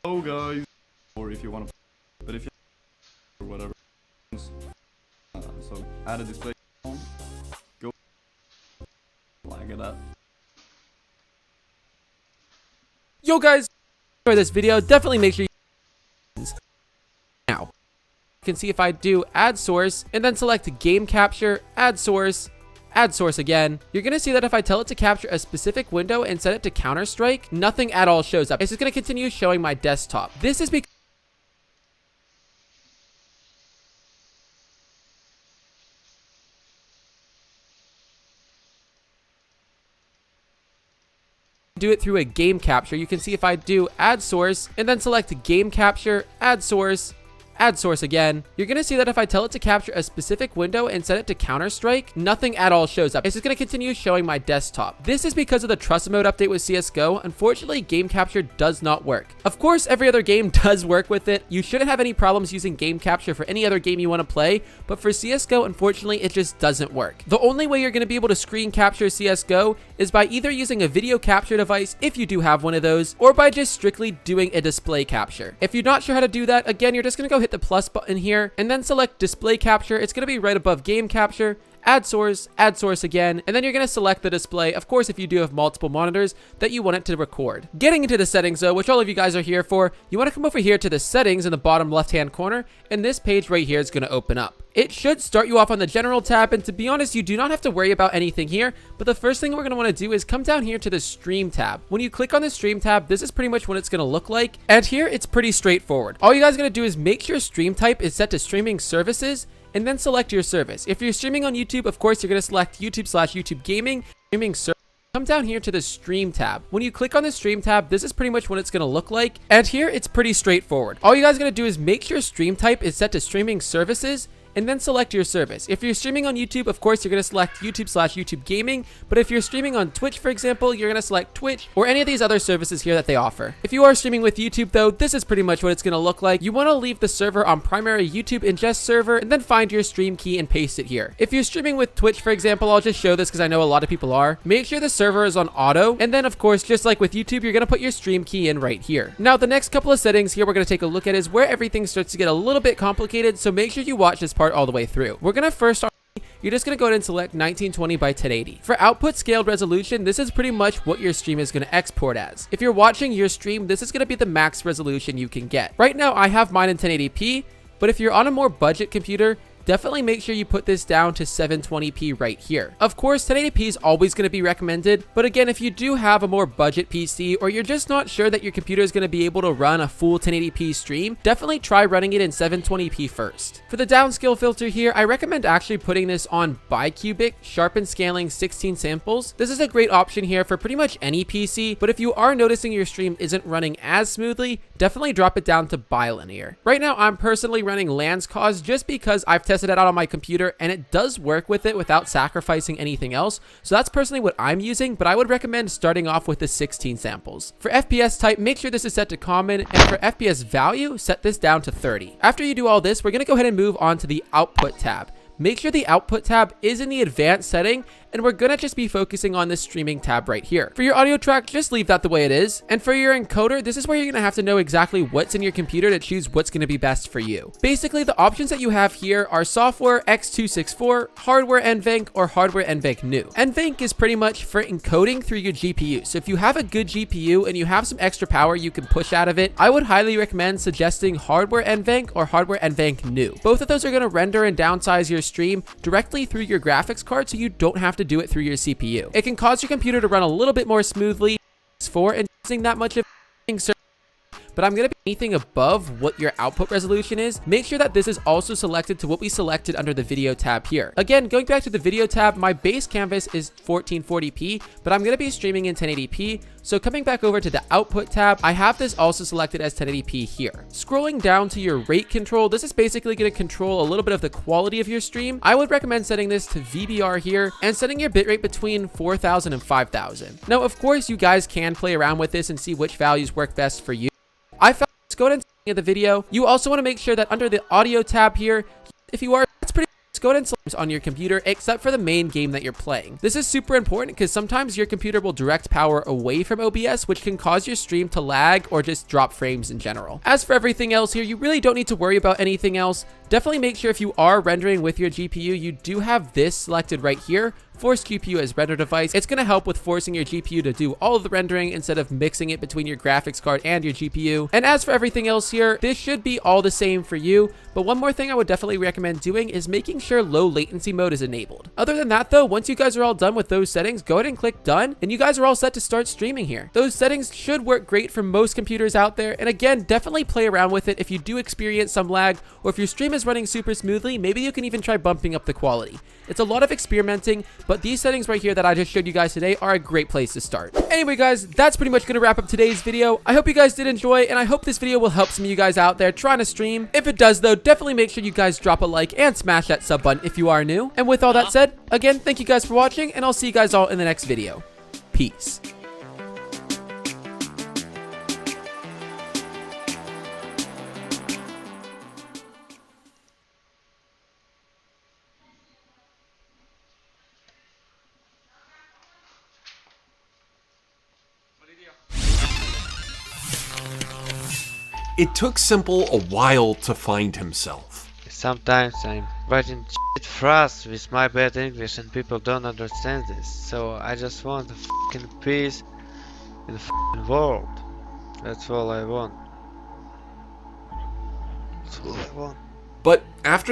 Hello guys, or if you want to, but if you or whatever, so add a display on, go like that. Yo guys, for this video, definitely make sure you now. You can see if I do add source and then select game capture, add source again, you're going to see that if I tell it to capture a specific window and set it to Counter-Strike, nothing at all shows up. It's just going to continue showing my desktop. This is because do it through a game capture. You can see if I do add source and then select game capture, add source again, you're going to see that if I tell it to capture a specific window and set it to Counter-Strike, nothing at all shows up. It's just going to continue showing my desktop. This is because of the trust mode update with CSGO. Unfortunately, game capture does not work. Of course, every other game does work with it. You shouldn't have any problems using game capture for any other game you want to play, but for CSGO, unfortunately, it just doesn't work. The only way you're going to be able to screen capture CSGO is by either using a video capture device, if you do have one of those, or by just strictly doing a display capture. If you're not sure how to do that, again, you're just going to go hit the plus button here and then select display capture. It's going to be right above game capture, add source again, and then you're going to select the display, of course, if you do have multiple monitors that you want it to record. Getting into the settings though, which all of you guys are here for, you want to come over here to the settings in the bottom left hand corner, and this page right here is going to open up. It should start you off on the general tab, and to be honest, you do not have to worry about anything here, but the first thing we're going to want to do is come down here to the stream tab. When you click on the stream tab, this is pretty much what it's going to look like, and here it's pretty straightforward. All you guys are going to do is make sure stream type is set to streaming services, and then select your service. If you're streaming on YouTube, of course, you're going to select YouTube/YouTube Gaming, streaming service. Come down here to the stream tab. When you click on the stream tab, this is pretty much what it's going to look like. And here it's pretty straightforward. All you guys are going to do is make sure stream type is set to streaming services, and then select your service. If you're streaming on YouTube, of course, you're going to select YouTube/YouTube Gaming, but if you're streaming on Twitch, for example, you're going to select Twitch or any of these other services here that they offer. If you are streaming with YouTube, though, this is pretty much what it's going to look like. You want to leave the server on primary YouTube ingest server, and then find your stream key and paste it here. If you're streaming with Twitch, for example, I'll just show this because I know a lot of people are. Make sure the server is on auto, and then, of course, just like with YouTube, you're going to put your stream key in right here. Now, the next couple of settings here we're going to take a look at is where everything starts to get a little bit complicated, so make sure you watch this part all the way through. We're going to first start. You're just going to go ahead and select 1920 by 1080. For output scaled resolution, this is pretty much what your stream is going to export as. If you're watching your stream, this is going to be the max resolution you can get. Right now, I have mine in 1080p, but if you're on a more budget computer, definitely make sure you put this down to 720p right here. Of course, 1080p is always going to be recommended, but again, if you do have a more budget PC or you're just not sure that your computer is going to be able to run a full 1080p stream, definitely try running it in 720p first. For the downscale filter here, I recommend actually putting this on bicubic, sharpen scaling 16 samples. This is a great option here for pretty much any PC, but if you are noticing your stream isn't running as smoothly, definitely drop it down to bilinear. Right now, I'm personally running Lance Cause just because I've tested it out on my computer and it does work with it without sacrificing anything else. So that's personally what I'm using, but I would recommend starting off with the 16 samples. For FPS type, make sure this is set to common, and for FPS value, set this down to 30. After you do all this, we're going to go ahead and move on to the output tab. Make sure the output tab is in the advanced setting, and we're gonna just be focusing on this streaming tab right here. For your audio track, just leave that the way it is. And for your encoder, this is where you're gonna have to know exactly what's in your computer to choose what's gonna be best for you. Basically, the options that you have here are software X264, hardware NVENC, or hardware NVENC new. NVENC is pretty much for encoding through your GPU. So if you have a good GPU and you have some extra power you can push out of it, I would highly recommend suggesting hardware NVENC or hardware NVENC new. Both of those are gonna render and downsize your stream directly through your graphics card, so you don't have to do it through your CPU. It can cause your computer to run a little bit more smoothly for and using that much of but I'm going to be anything above what your output resolution is. Make sure that this is also selected to what we selected under the video tab here. Again, going back to the video tab, my base canvas is 1440p, but I'm going to be streaming in 1080p. So coming back over to the output tab, I have this also selected as 1080p here. Scrolling down to your rate control, this is basically going to control a little bit of the quality of your stream. I would recommend setting this to VBR here and setting your bitrate between 4000 and 5000. Now, of course, you guys can play around with this and see which values work best for you. I found, let's go ahead and see the video. You also want to make sure that under the audio tab here, if you are, it's pretty go ahead and select on your computer except for the main game that you're playing. This is super important because sometimes your computer will direct power away from OBS, which can cause your stream to lag or just drop frames in general. As for everything else here, you really don't need to worry about anything else. Definitely make sure if you are rendering with your GPU, you do have this selected right here. Force GPU as render device. It's going to help with forcing your GPU to do all of the rendering instead of mixing it between your graphics card and your GPU. And as for everything else here, this should be all the same for you. But one more thing I would definitely recommend doing is making sure low latency mode is enabled. Other than that though, once you guys are all done with those settings, go ahead and click done and you guys are all set to start streaming here. Those settings should work great for most computers out there. And again, definitely play around with it if you do experience some lag, or if your stream is running super smoothly, maybe you can even try bumping up the quality. It's a lot of experimenting, but these settings right here that I just showed you guys today are a great place to start. Anyway guys, that's pretty much going to wrap up today's video. I hope you guys did enjoy, and I hope this video will help some of you guys out there trying to stream. If it does though, definitely make sure you guys drop a like and smash that sub button if you are new. And with all that said, again, thank you guys for watching, and I'll see you guys all in the next video. Peace. It took Simple a while to find himself. Sometimes I'm writing shit fast with my bad English and people don't understand this, so I just want a fucking peace in the fucking world. That's all I want. That's all I want. But after